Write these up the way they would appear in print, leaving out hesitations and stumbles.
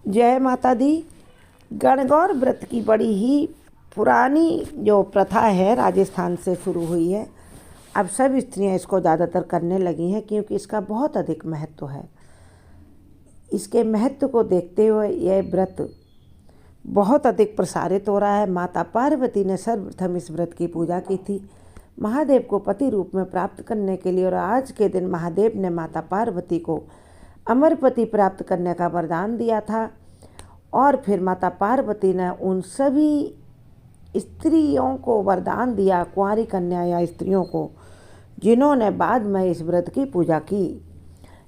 जय माता दी। गणगौर व्रत की बड़ी ही पुरानी जो प्रथा है राजस्थान से शुरू हुई है। अब सब स्त्रियां इसको ज़्यादातर करने लगी हैं क्योंकि इसका बहुत अधिक महत्व है। इसके महत्व को देखते हुए यह व्रत बहुत अधिक प्रसारित हो रहा है। माता पार्वती ने सर्वप्रथम इस व्रत की पूजा की थी महादेव को पति रूप में प्राप्त करने के लिए, और आज के दिन महादेव ने माता पार्वती को अमर पति प्राप्त करने का वरदान दिया था। और फिर माता पार्वती ने उन सभी स्त्रियों को वरदान दिया, कुंवारी कन्या या स्त्रियों को, जिन्होंने बाद में इस व्रत की पूजा की।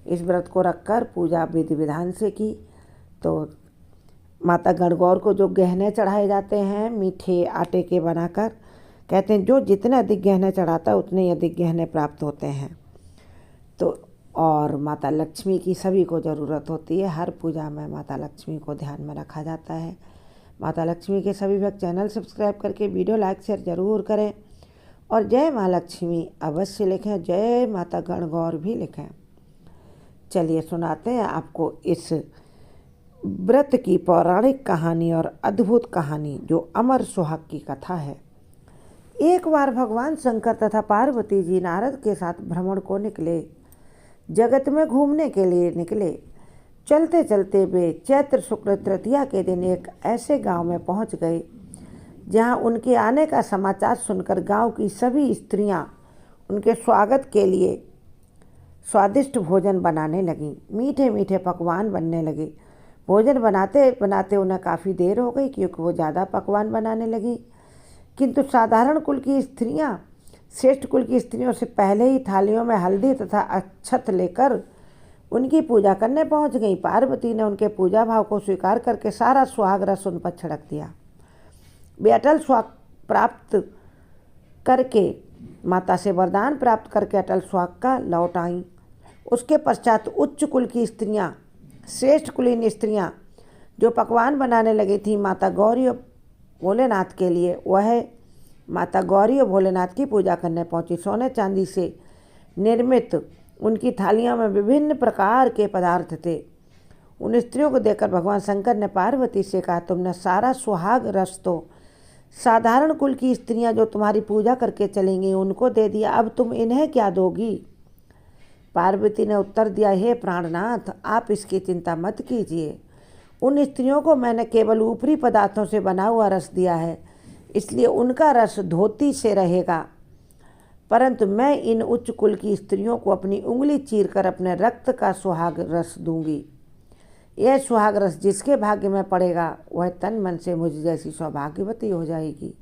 इस व्रत को रखकर पूजा विधि विधान से की तो माता गणगौर को जो गहने चढ़ाए जाते हैं मीठे आटे के बनाकर, कहते हैं जो जितने अधिक गहने चढ़ाता है उतने ही अधिक गहने प्राप्त होते हैं। तो और माता लक्ष्मी की सभी को ज़रूरत होती है। हर पूजा में माता लक्ष्मी को ध्यान में रखा जाता है। माता लक्ष्मी के सभी भक्त चैनल सब्सक्राइब करके वीडियो लाइक शेयर ज़रूर करें और जय माँ लक्ष्मी अवश्य लिखें, जय माता गणगौर भी लिखें। चलिए सुनाते हैं आपको इस व्रत की पौराणिक कहानी और अद्भुत कहानी जो अमर सुहाग की कथा है। एक बार भगवान शंकर तथा पार्वती जी नारद के साथ भ्रमण को निकले, जगत में घूमने के लिए निकले। चलते चलते वे चैत्र शुक्ल तृतीया के दिन एक ऐसे गांव में पहुंच गए जहां उनके आने का समाचार सुनकर गांव की सभी स्त्रियां उनके स्वागत के लिए स्वादिष्ट भोजन बनाने लगीं। मीठे मीठे पकवान बनने लगे। भोजन बनाते बनाते उन्हें काफ़ी देर हो गई क्योंकि वो ज़्यादा पकवान बनाने लगी। किंतु साधारण कुल की स्त्रियां श्रेष्ठ कुल की स्त्रियों से पहले ही थालियों में हल्दी तथा अक्षत लेकर उनकी पूजा करने पहुंच गईं। पार्वती ने उनके पूजा भाव को स्वीकार करके सारा सुहाग रस उन पर छिड़क दिया। वे अटल सुहाग प्राप्त करके माता से वरदान प्राप्त करके अटल सुहाग का लौट आईं। उसके पश्चात उच्च कुल की स्त्रियां, श्रेष्ठ कुलीन स्त्रियां जो पकवान बनाने लगी थीं माता गौरी और भोलेनाथ के लिए, वह माता गौरी और भोलेनाथ की पूजा करने पहुंची। सोने चांदी से निर्मित उनकी थालियों में विभिन्न प्रकार के पदार्थ थे। उन स्त्रियों को देखकर भगवान शंकर ने पार्वती से कहा, तुमने सारा सुहाग रस तो साधारण कुल की स्त्रियां जो तुम्हारी पूजा करके चलेंगी उनको दे दिया, अब तुम इन्हें क्या दोगी? पार्वती ने उत्तर दिया, हे प्राणनाथ, आप इसकी चिंता मत कीजिए। उन स्त्रियों को मैंने केवल ऊपरी पदार्थों से बना हुआ रस दिया है, इसलिए उनका रस धोती से रहेगा, परंतु मैं इन उच्च कुल की स्त्रियों को अपनी उंगली चीरकर अपने रक्त का सुहाग रस दूंगी। यह सुहाग रस जिसके भाग्य में पड़ेगा वह तन मन से मुझ जैसी सौभाग्यवती हो जाएगी।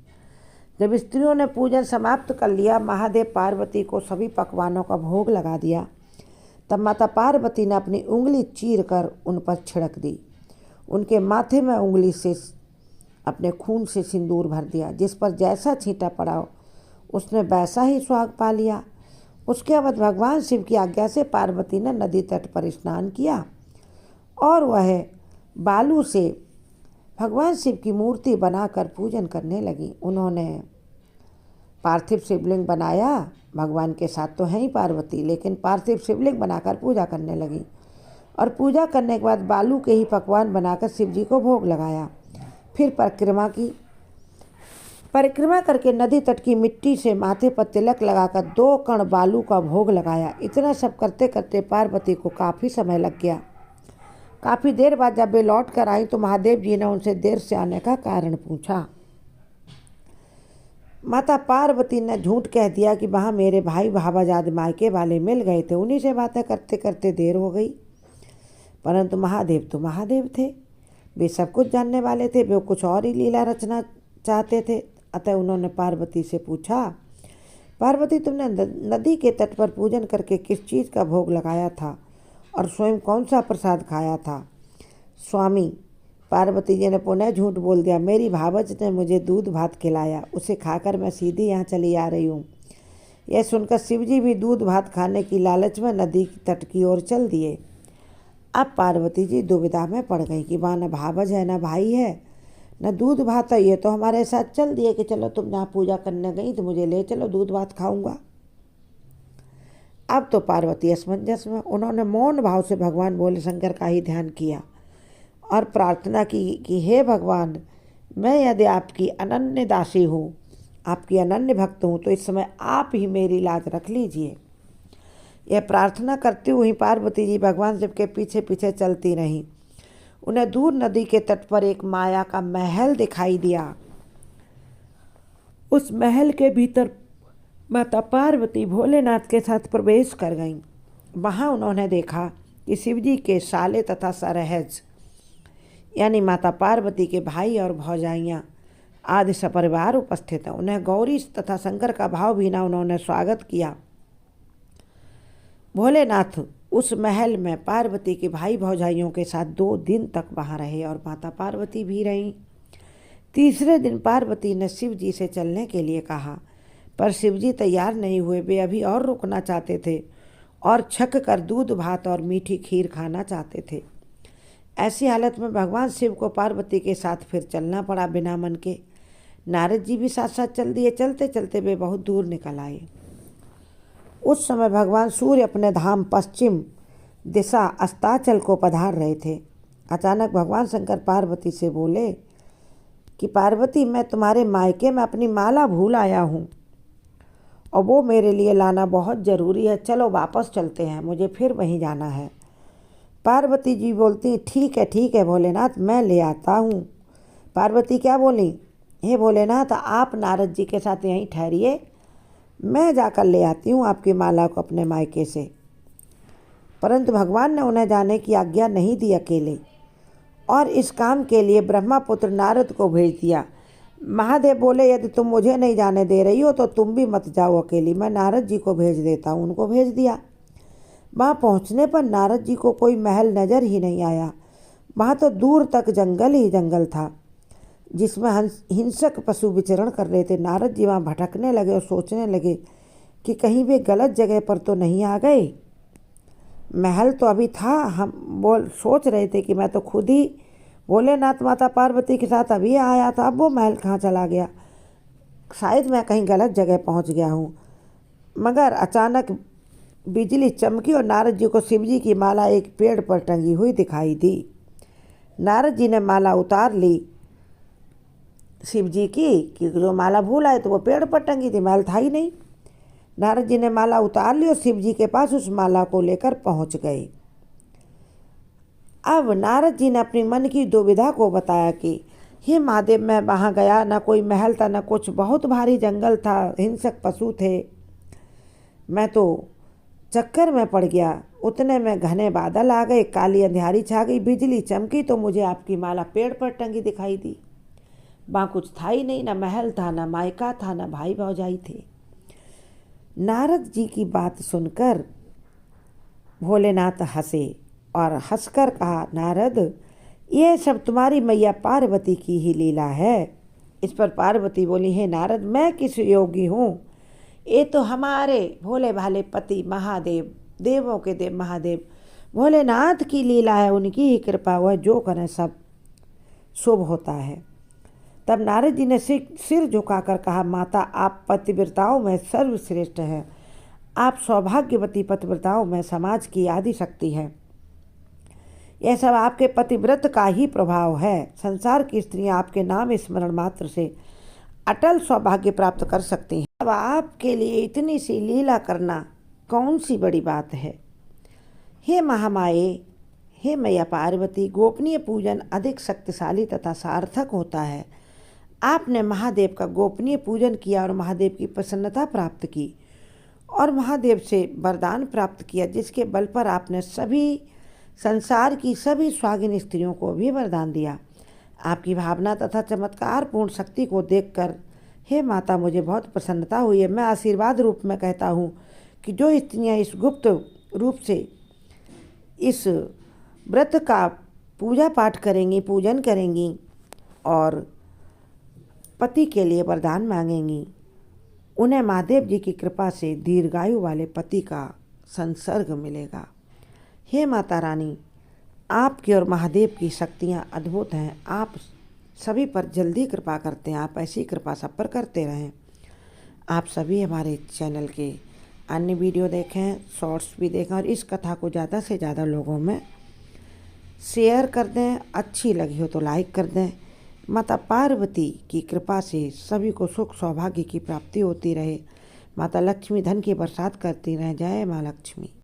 जब स्त्रियों ने पूजन समाप्त कर लिया, महादेव पार्वती को सभी पकवानों का भोग लगा दिया, तब माता पार्वती ने अपनी उंगली चीर कर उन पर छिड़क दी। उनके माथे में उंगली से अपने खून से सिंदूर भर दिया। जिस पर जैसा छींटा पड़ा उसने वैसा ही सुहाग पा लिया। उसके बाद भगवान शिव की आज्ञा से पार्वती ने नदी तट पर स्नान किया और वह बालू से भगवान शिव की मूर्ति बनाकर पूजन करने लगी। उन्होंने पार्थिव शिवलिंग बनाया। भगवान के साथ तो है ही पार्वती, लेकिन पार्थिव शिवलिंग बनाकर पूजा करने लगी और पूजा करने के बाद बालू के ही पकवान बनाकर शिव जी को भोग लगाया। फिर परिक्रमा करके नदी तट की मिट्टी से माथे पर तिलक लगाकर 2 कण बालू का भोग लगाया। इतना सब करते करते पार्वती को काफ़ी समय लग गया। काफ़ी देर बाद जब वे लौट कर आई तो महादेव जी ने उनसे देर से आने का कारण पूछा। माता पार्वती ने झूठ कह दिया कि वहाँ मेरे भाई भावाजाद मायके वाले मिल गए थे, उन्हीं से बातें करते करते देर हो गई। परंतु महादेव तो महादेव थे, वे सब कुछ जानने वाले थे, वे कुछ और ही लीला रचना चाहते थे। अतः उन्होंने पार्वती से पूछा, पार्वती, तुमने नदी के तट पर पूजन करके किस चीज़ का भोग लगाया था और स्वयं कौन सा प्रसाद खाया था? स्वामी, पार्वती जी ने पुनः झूठ बोल दिया, मेरी भावज ने मुझे दूध भात खिलाया, उसे खाकर मैं सीधी यहाँ चली आ रही हूँ। यह सुनकर शिवजी भी दूध भात खाने की लालच में नदी की तट की ओर चल दिए। अब पार्वती जी दुविधा में पड़ गई कि वहाँ न भावज है, न भाई है, न दूध भात है। ये तो हमारे साथ चल दिए कि चलो तुम जहाँ पूजा करने गई तो मुझे ले चलो, दूध भात खाऊंगा। अब तो पार्वती असमंजस में, उन्होंने मौन भाव से भगवान भोले शंकर का ही ध्यान किया और प्रार्थना की कि हे भगवान, मैं यदि आपकी अनन्य दासी हूँ, आपकी अनन्य भक्त हूँ, तो इस समय आप ही मेरी लाज रख लीजिए। यह प्रार्थना करती हुई पार्वती जी भगवान शिव के पीछे पीछे चलती रहीं। उन्हें दूर नदी के तट पर एक माया का महल दिखाई दिया। उस महल के भीतर माता पार्वती भोलेनाथ के साथ प्रवेश कर गईं। वहाँ उन्होंने देखा कि शिवजी के साले तथा सरहज यानी माता पार्वती के भाई और भौजाइयाँ आदि सपरिवार उपस्थित हैं। उन्हें गौरी तथा शंकर का भाव भीना उन्होंने स्वागत किया। भोलेनाथ उस महल में पार्वती के भाई भौजाइयों के साथ 2 दिन तक वहाँ रहे और माता पार्वती भी रहीं। तीसरे दिन पार्वती ने शिव जी से चलने के लिए कहा, पर शिव जी तैयार नहीं हुए। वे अभी और रुकना चाहते थे और छक कर दूध भात और मीठी खीर खाना चाहते थे। ऐसी हालत में भगवान शिव को पार्वती के साथ फिर चलना पड़ा बिना मन के। नारद जी भी साथ साथ चल दिए। चलते चलते वे बहुत दूर निकल आए। उस समय भगवान सूर्य अपने धाम पश्चिम दिशा अस्ताचल को पधार रहे थे। अचानक भगवान शंकर पार्वती से बोले कि पार्वती, मैं तुम्हारे मायके में अपनी माला भूल आया हूँ और वो मेरे लिए लाना बहुत ज़रूरी है। चलो वापस चलते हैं, मुझे फिर वहीं जाना है। पार्वती जी बोलती, ठीक है भोलेनाथ, मैं ले आता हूँ। पार्वती क्या बोली, हे भोलेनाथ, आप नारद जी के साथ यहीं ठहरिए, मैं जाकर ले आती हूँ आपकी माला को अपने मायके से। परंतु भगवान ने उन्हें जाने की आज्ञा नहीं दी अकेले, और इस काम के लिए ब्रह्मापुत्र नारद को भेज दिया। महादेव बोले, यदि तुम मुझे नहीं जाने दे रही हो तो तुम भी मत जाओ अकेली, मैं नारद जी को भेज देता हूँ। उनको भेज दिया। वहाँ पहुँचने पर नारद जी को कोई महल नज़र ही नहीं आया। वहाँ तो दूर तक जंगल ही जंगल था जिसमें हिंसक पशु विचरण कर रहे थे। नारद जी वहाँ भटकने लगे और सोचने लगे कि कहीं वे गलत जगह पर तो नहीं आ गए। महल तो अभी था, हम सोच रहे थे कि मैं तो खुद ही भोलेनाथ माता पार्वती के साथ अभी आया था, अब वो महल कहाँ चला गया, शायद मैं कहीं गलत जगह पहुँच गया हूँ। मगर अचानक बिजली चमकी और नारद जी को शिवजी की माला एक पेड़ पर टंगी हुई दिखाई दी। नारद जी ने माला उतार ली शिव जी की, कि जो माला भूल आए तो वो पेड़ पर टंगी थी, महल था ही नहीं। नारद जी ने माला उतार ली और शिव जी के पास उस माला को लेकर पहुंच गए। अब नारद जी ने अपनी मन की दुविधा को बताया कि हे महादेव, मैं वहाँ गया, ना कोई महल था ना कुछ, बहुत भारी जंगल था, हिंसक पशु थे, मैं तो चक्कर में पड़ गया। उतने में घने बादल आ गए, काली अंधियारी छा गई, बिजली चमकी तो मुझे आपकी माला पेड़ पर टंगी दिखाई दी। वहाँ कुछ था ही नहीं, ना महल था, ना मायका था, ना भाई भौजाई थे। नारद जी की बात सुनकर भोलेनाथ हंसे और हंसकर कहा, नारद, ये सब तुम्हारी मैया पार्वती की ही लीला है। इस पर पार्वती बोली, हे नारद, मैं किस योगी हूँ, ये तो हमारे भोले भाले पति महादेव, देवों के देव महादेव भोलेनाथ की लीला है, उनकी ही कृपा हुआ, जो करें सब शुभ होता है। तब नारद जी ने सिर झुकाकर कहा, माता, आप पतिव्रताओं में सर्वश्रेष्ठ हैं, आप सौभाग्यवती पतिव्रताओं में समाज की आदि शक्ति है। यह सब आपके पतिव्रत का ही प्रभाव है। संसार की स्त्रियां आपके नाम स्मरण मात्र से अटल सौभाग्य प्राप्त कर सकती हैं। अब आपके लिए इतनी सी लीला करना कौन सी बड़ी बात है। हे महामाये, हे मैया पार्वती, गोपनीय पूजन अधिक शक्तिशाली तथा सार्थक होता है। आपने महादेव का गोपनीय पूजन किया और महादेव की प्रसन्नता प्राप्त की और महादेव से वरदान प्राप्त किया, जिसके बल पर आपने सभी संसार की सभी स्वागिन स्त्रियों को भी वरदान दिया। आपकी भावना तथा चमत्कार पूर्ण शक्ति को देखकर हे माता, मुझे बहुत प्रसन्नता हुई है। मैं आशीर्वाद रूप में कहता हूँ कि जो स्त्रियाँ इस गुप्त रूप से इस व्रत का पूजा पाठ करेंगी, पूजन करेंगी और पति के लिए वरदान मांगेंगी, उन्हें महादेव जी की कृपा से दीर्घायु वाले पति का संसर्ग मिलेगा। हे माता रानी, आपकी और महादेव की शक्तियाँ अद्भुत हैं। आप सभी पर जल्दी कृपा करते हैं। आप ऐसी कृपा सब पर करते रहें। आप सभी हमारे चैनल के अन्य वीडियो देखें, शॉर्ट्स भी देखें और इस कथा को ज़्यादा से ज़्यादा लोगों में शेयर कर दें, अच्छी लगी हो तो लाइक कर दें। माता पार्वती की कृपा से सभी को सुख सौभाग्य की प्राप्ति होती रहे। माता लक्ष्मी धन की बरसात करती रहे। जय माँ लक्ष्मी।